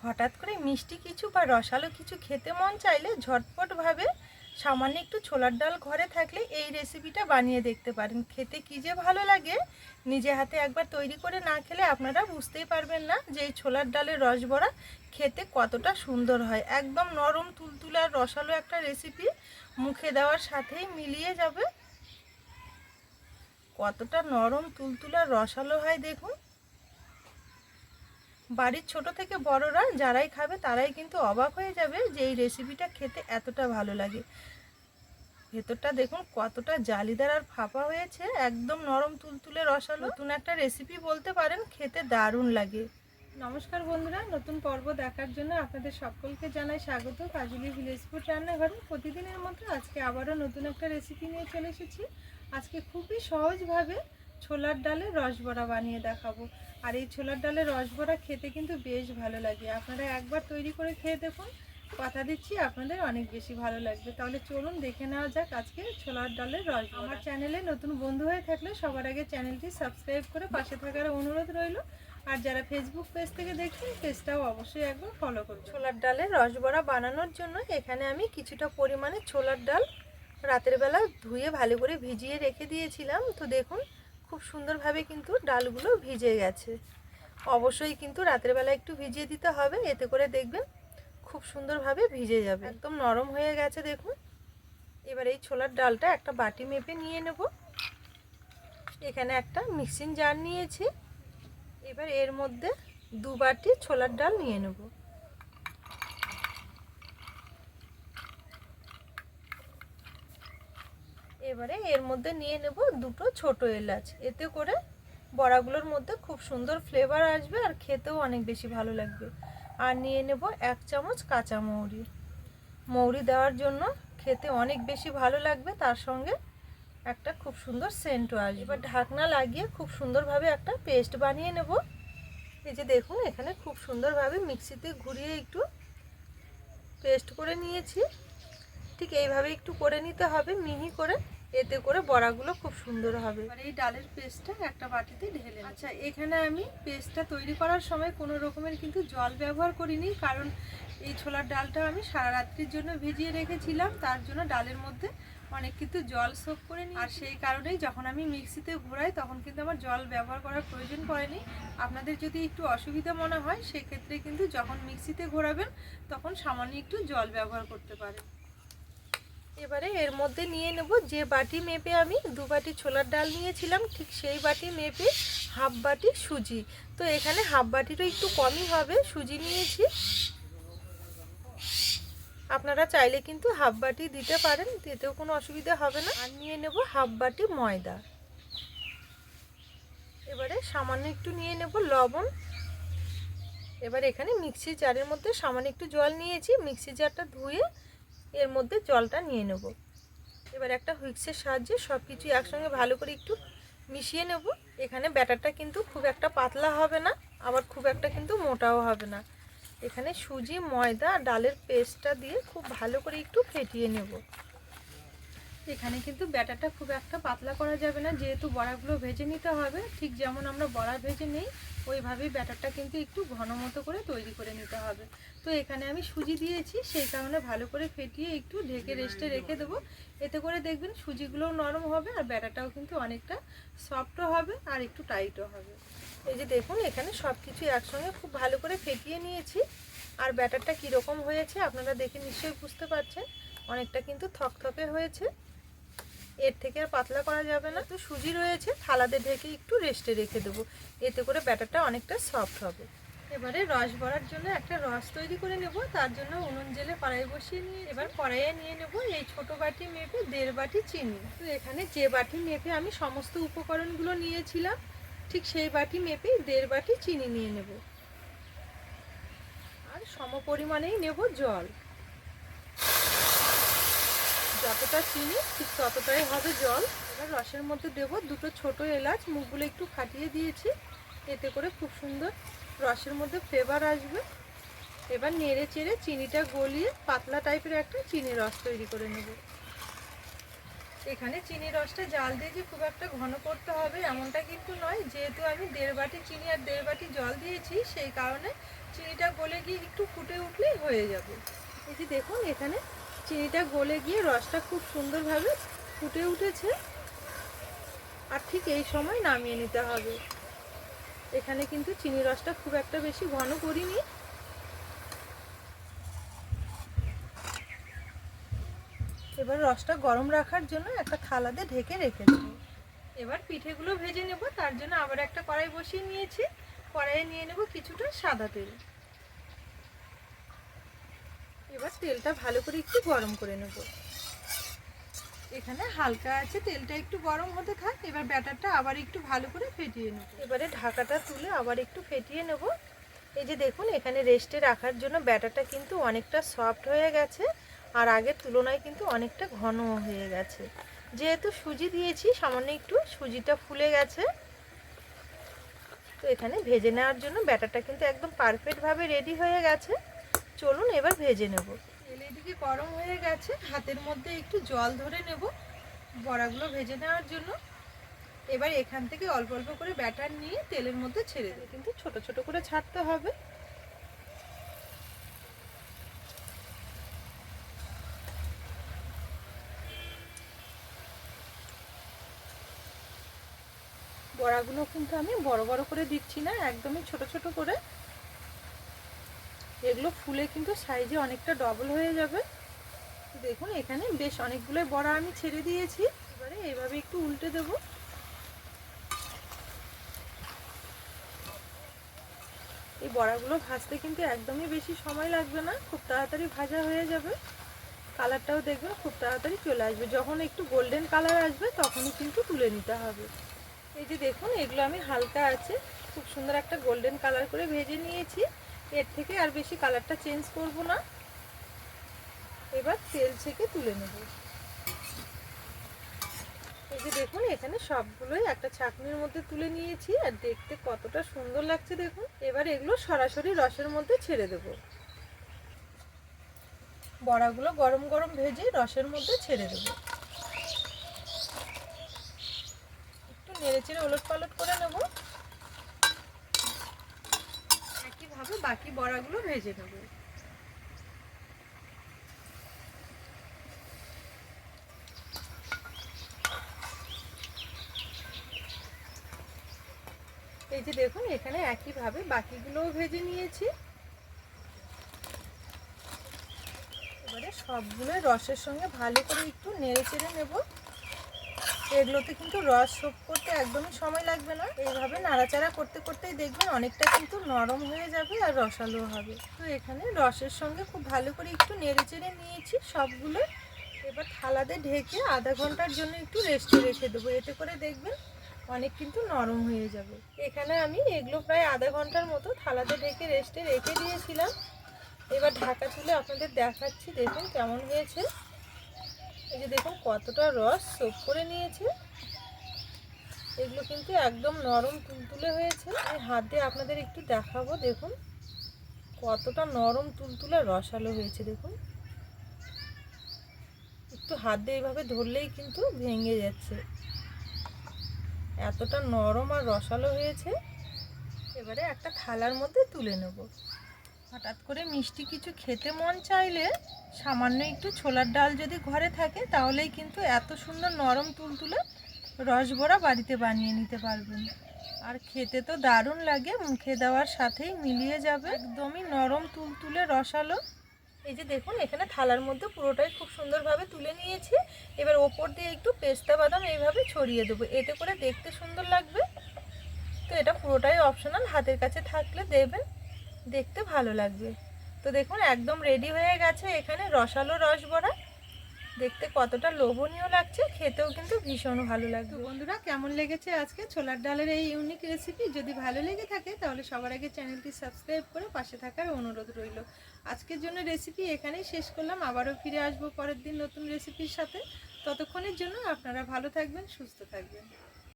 হঠাৎ করে মিষ্টি কিছু বা রসালো কিছু খেতে মন চাইলে ঝটপটভাবে সামান্য একটু ছোলার ডাল ঘরে থাকলে এই রেসিপিটা বানিয়ে দেখতে পারেন। খেতে কী যে ভালো লাগে, নিজে হাতে একবার তৈরি করে না খেলে আপনারা বুঝতেই পারবেন না যে এই ছোলার ডালের রসবড়া খেতে কতটা সুন্দর হয়। একদম নরম তুলতুলে আর রসালো একটা রেসিপি, মুখে দেওয়ার সাথেই মিলিয়ে যাবে। কতটা নরম তুলতুলে আর রসালো হয় দেখুন। বাড়ির ছোট থেকে বড়রা যারাই খাবে তারাই কিন্তু অবাক হয়ে যাবে যে এই রেসিপিটা খেতে এতটা ভালো লাগে। ভেতরটা দেখুন কতটা জালিদার আর ফাঁপা হয়েছে, একদম নরম তুলতুলে রসালো। নতুন একটা রেসিপি বলতে পারেন, খেতে দারুণ লাগে। নমস্কার বন্ধুরা, নতুন পর্ব দেখার জন্য আপনাদের সকলকে জানাই স্বাগত কাজলি ভিলেজ ফুড রান্নাঘরে। প্রতিদিনের মতো আজকে আবারও নতুন একটা রেসিপি নিয়ে চলে এসেছি। আজকে খুবই সহজভাবে ছোলার ডালের রসবড়া বানিয়ে দেখাবো। আর এই ছোলার ডালের রসবড়া খেতে কিন্তু বেশ ভালো লাগে। আপনারা একবার তৈরি করে খেয়ে দেখুন, কথা দিচ্ছি আপনাদের অনেক বেশি ভালো লাগবে। তাহলে চলুন দেখে নেওয়া যাক আজকে ছোলার ডালের রসবড়া। আমার চ্যানেলে নতুন বন্ধু হয়ে থাকলে সবার আগে চ্যানেলটি সাবস্ক্রাইব করে পাশে থাকার অনুরোধ রইল। আর যারা ফেসবুক পেজ থেকে দেখছেন পেজটাও অবশ্যই একবার ফলো করুন। ছোলার ডালের রসবড়া বানানোর জন্য এখানে আমি কিছুটা পরিমাণে ছোলার ডাল রাতের বেলা ধুয়ে ভালো করে ভিজিয়ে রেখে দিয়েছিলাম। তো দেখুন খুব সুন্দরভাবে কিন্তু ডালগুলো ভিজে গেছে। অবশ্যই কিন্তু রাতের বেলা একটু ভিজিয়ে দিতে হবে, এতে করে দেখবেন খুব সুন্দরভাবে ভিজে যাবে, একদম নরম হয়ে গেছে দেখুন। এবার এই ছোলার ডালটা একটা বাটি মেপে নিয়ে নেব। এখানে একটা মিক্সিং জার নিয়েছি। এবার এর মধ্যে 2 বাটি ছোলার ডাল নিয়ে নেব। এবারে এর মধ্যে নিয়ে নেব 2টো ছোট এলাচ, এতে করে বড়াগুলোর মধ্যে খুব সুন্দর ফ্লেভার আসবে আর খেতেও অনেক বেশি ভালো লাগবে। আর নিয়ে নেব 1 চামচ কাঁচা মৌরি। মৌরি দেওয়ার জন্য খেতে অনেক বেশি ভালো লাগবে, তার সঙ্গে একটা খুব সুন্দর সেন্টও আসবে। এবার ঢাকনা লাগিয়ে খুব সুন্দরভাবে একটা পেস্ট বানিয়ে নেব। এই যে দেখুন এখানে খুব সুন্দরভাবে মিক্সিতে ঘুরিয়ে একটু পেস্ট করে নিয়েছি। ঠিক এইভাবে একটু করে নিতে হবে মিহি করে, এতে করে বড়াগুলো খুব সুন্দর হবে। আর এই ডালের পেস্টটা একটা বাটিতে ঢেলে। আচ্ছা, এখানে আমি পেস্টটা তৈরি করার সময় কোনো রকমের কিন্তু জল ব্যবহার করিনি, কারণ এই ছোলার ডালটা আমি সারা রাত্রির জন্য ভিজিয়ে রেখেছিলাম, তার জন্য ডালের মধ্যে অনেক কিন্তু জল সোক করে নিই। আর সেই কারণেই যখন আমি মিক্সিতে ঘোরাই তখন কিন্তু আমার জল ব্যবহার করার প্রয়োজন পড়েনি। আপনাদের যদি একটু অসুবিধা মনে হয় সেক্ষেত্রে কিন্তু যখন মিক্সিতে ঘোরাবেন তখন সামান্য একটু জল ব্যবহার করতে পারেন। এবারে এর মধ্যে নিয়ে নেব যে বাটি মেপে আমি 2 বাটি ছোলার ডাল নিয়েছিলাম, ঠিক সেই বাটি মেপে হাফ বাটি সুজি। তো এখানে হাফ বাটিরও একটু কমই হবে সুজি নিয়েছি। আপনারা চাইলে কিন্তু হাফ বাটি দিতে পারেন, এতেও কোনো অসুবিধা হবে না। আর নিয়ে নেব হাফ বাটি ময়দা। এবারে সামান্য একটু নিয়ে নেব লবণ। এবার এখানে মিক্সি জারের মধ্যে সামান্য একটু জল নিয়েছি, মিক্সি জারটা ধুয়ে এর মধ্যে জলটা নিয়ে নেব। এবার একটা হুইক্সের সাহায্যে সব কিছু একসঙ্গে ভালো করে একটু মিশিয়ে নেব। এখানে ব্যাটারটা কিন্তু খুব একটা পাতলা হবে না, আবার খুব একটা কিন্তু মোটাও হবে না। এখানে সুজি, ময়দা আর ডালের পেস্টটা দিয়ে খুব ভালো করে একটু ফেটিয়ে নেব। এখানে কিন্তু ব্যাটারটা খুব একটা পাতলা করা যাবে না, যেহেতু বড়াগুলো ভেজে নিতে হবে। ঠিক যেমন আমরা বড়া ভেজে নেই ওইভাবেই ব্যাটারটা কিন্তু একটু ঘন মতো করে তৈরি করে নিতে হবে। তো এখানে আমি সুজি দিয়েছি, সেই কারণে ভালো করে ফেটিয়ে একটু ঢেকে রেস্টে রেখে দেবো। এতে করে দেখবেন সুজিগুলোও নরম হবে আর ব্যাটারটাও কিন্তু অনেকটা সফটও হবে আর একটু টাইটও হবে। এই যে দেখুন এখানে সব কিছু একসঙ্গে খুব ভালো করে ফেটিয়ে নিয়েছি। আর ব্যাটারটা কীরকম হয়েছে আপনারা দেখে নিশ্চয়ই বুঝতে পারছেন, অনেকটা কিন্তু থকথকে হয়েছে। এর থেকে আর পাতলা করা যাবে না। তো সুজি রয়েছে, থালাতে ঢেকে একটু রেস্টে রেখে দেবো, এতে করে ব্যাটারটা অনেকটা সফট হবে। এবারে রস ভরার জন্য একটা রস তৈরি করে নেব। তার জন্য উনুন জেলে কড়াই বসিয়ে নিয়ে এবার কড়াইয়ে নিয়ে নেব এই ছোট বাটি মেপে 1.5 বাটি চিনি। তো এখানে যে বাটি মেপে আমি সমস্ত উপকরণগুলো নিয়েছিলাম ঠিক সেই বাটি মেপেই 1.5 বাটি চিনি নিয়ে নেব। আর সম পরিমাণেই নেব জল। যতটা চিনি ঠিক ততটাই হবে জল। এবার রসের মধ্যে দেব 2টো ছোট এলাচ, মুখগুলো একটু ফাটিয়ে দিয়েছি, এতে করে খুব সুন্দর রসের মধ্যে ফ্লেভার আসবে। এবার নেড়ে চেড়ে চিনিটা গলিয়ে পাতলা টাইপের একটা চিনি রস তৈরি করে নেব। এখানে চিনি রসটা জাল দিয়ে যে খুব একটা ঘন করতে হবে এমনটা কিন্তু নয়, যেহেতু আমি 1.5 বাটি চিনি আর 1.5 বাটি জল দিয়েছি সেই কারণে চিনিটা গলে গিয়ে একটু ফুটে উঠলেই হয়ে যাবে। এই যে দেখুন এখানে চিনিটা গলে গিয়ে রসটা খুব সুন্দরভাবে ফুটে উঠেছে, আর ঠিক এই সময় নামিয়ে নিতে হবে। এখানে কিন্তু চিনি রসটা খুব একটা বেশি ঘন করিনি। এবার রসটা গরম রাখার জন্য একটা থালাতে ঢেকে রেখে দেব। এবার পিঠেগুলো ভেজে নেব, তার জন্য আবার একটা কড়াই বসিয়ে নিয়েছি। কড়াইয়ে নিয়ে নেব কিছুটা সাদা তেল। এবার তেলটা ভালো করে একটু গরম করে নেব। এখানে হালকা আছে, তেলটা একটু গরম হতে থাক। এবার ব্যাটারটা আবার একটু ভালো করে ফেটিয়ে নেব। এবারে ঢাকাটা তুলে আবার একটু ফেটিয়ে নেব। এই যে দেখুন এখানে রেস্টে রাখার জন্য ব্যাটারটা কিন্তু অনেকটা সফট হয়ে গেছে, আর আগের তুলনায় কিন্তু অনেকটা ঘন হয়ে গেছে। যেহেতু সুজি দিয়েছি সামান্য একটু সুজিটা ফুলে গেছে। তো এখানে ভেজে নেওয়ার জন্য ব্যাটারটা কিন্তু একদম পারফেক্টভাবে রেডি হয়ে গেছে। চলুন এবার ভেজে নেব। তেল এদিকে গরম হয়ে গেছে, হাতের মধ্যে একটু জল ধরে নেব বড়াগুলো ভেজে নেওয়ার জন্য। এবার এখান থেকে অল্প অল্প করে ব্যাটার নিয়ে তেলের মধ্যে ছেড়ে দেব, কিন্তু ছোট ছোট করে ছাড়তে হবে। বড়াগুলো কিন্তু আমি বড় বড় করে দিচ্ছি না, একদমই ছোট ছোট করে। এগুলো ফুলে কিন্তু সাইজে অনেকটা ডবল হয়ে যাবে। দেখুন এখানে বেশ অনেকগুলো বড়া আমি ছেড়ে দিয়েছি। এবারে এইভাবে একটু উল্টে দেব। এই বড়াগুলো ভাজতে কিন্তু একদমই বেশি সময় লাগবে না, খুব তাড়াতাড়ি ভাজা হয়ে যাবে। কালারটাও দেখবেন খুব তাড়াতাড়ি চলে আসবে। যখন একটু গোল্ডেন কালার আসবে তখনই কিন্তু তুলে নিতে হবে। এই যে দেখুন এগুলো আমি হালকা আছে খুব সুন্দর একটা গোল্ডেন কালার করে ভেজে নিয়েছি। এর থেকে আর বেশি কালারটা চেঞ্জ করব না। এবার তেল ছেঁকে তুলে নেব। এই যে দেখুন এখানে সবগুলোই একটা ছাঁকনির মধ্যে তুলে নিয়েছি, আর দেখতে কতটা সুন্দর লাগছে দেখুন। এবার এগুলো সরাসরি রসের মধ্যে ছেড়ে দেব। বড়াগুলো গরম গরম ভেজে রসের মধ্যে ছেড়ে দেব। একটু নেড়ে চেড়ে ওলট পালট করে নেব। একইভাবে বাকি বড়াগুলো ভেজে নেব। এই যে দেখুন এখানে একইভাবে বাকিগুলোও ভেজে নিয়েছি। এবারে সবগুলো রসের সঙ্গে ভালো করে একটু নেড়ে চেড়ে নেব। এগুলোতে কিন্তু রস সোপ করতে একদমই সময় লাগবে না। এইভাবে নাড়াচাড়া করতে করতেই দেখবেন অনেকটা কিন্তু নরম হয়ে যাবে আর রসালো হবে। তো এখানে রসের সঙ্গে খুব ভালো করে একটু নেড়ে চেড়ে নিয়েছি সবগুলো। এবার থালাতে ঢেকে আধা ঘন্টার জন্য একটু রেস্টে রেখে দেবো, এতে করে দেখবেন অনেক কিন্তু নরম হয়ে যাবে। এখানে আমি এগুলো প্রায় আধা ঘন্টার মতো থালাতে ঢেকে রেস্টে রেখে দিয়েছিলাম। এবার ঢাকা তুলে আপনাদের দেখাচ্ছি, দেখুন কেমন হয়েছে। এই যে দেখুন কতটা রস সোপ করে নিয়েছে। এগুলো কিন্তু একদম নরম তুলতুলে হয়েছে। আমি হাত দিয়ে আপনাদের একটু দেখাবো, দেখুন কতটা নরম তুলতুলে রসালো হয়েছে। দেখুন একটু হাত দিয়ে এইভাবে ধরলেই কিন্তু ভেঙে যাচ্ছে, এতটা নরম আর রসালো হয়েছে। এবারে একটা থালার মধ্যে তুলে নেব। হঠাৎ করে মিষ্টি কিছু খেতে মন চাইলে সামান্য একটু ছোলার ডাল যদি ঘরে থাকে তাহলেই কিন্তু এত সুন্দর নরম তুলতুলে রসবড়া বাড়িতে বানিয়ে নিতে পারবেন। আর খেতে তো দারুণ লাগে, মুখে দেওয়ার সাথেই মিলিয়ে যাবে, একদমই নরম তুলতুলে রসালো। এই যে দেখুন এখানে থালার মধ্যে পুরোটাই খুব সুন্দরভাবে তুলে নিয়েছি। এবার ওপর দিয়ে একটু পেস্তা বাদাম এইভাবে ছড়িয়ে দেবো, এতে করে দেখতে সুন্দর লাগবে। তো এটা পুরোটাই অপশনাল, হাতের কাছে থাকলে দেবেন, দেখতে ভালো লাগবে। তো দেখুন একদম রেডি হয়ে গেছে এখানে রসালো রসবড়া। দেখতে কতটা লোভনীয় লাগছে, খেতেও কিন্তু ভীষণ ভালো লাগবে। বন্ধুরা কেমন লেগেছে আজকে ছোলার ডালের এই ইউনিক রেসিপি? যদি ভালো লেগে থাকে তাহলে সবার আগে চ্যানেলটি সাবস্ক্রাইব করে পাশে থাকার অনুরোধ রইল। আজকের জন্য রেসিপি এখানেই শেষ করলাম, আবারও ফিরে আসবো পরের দিন নতুন রেসিপির সাথে। ততক্ষণের জন্য আপনারা ভালো থাকবেন, সুস্থ থাকবেন।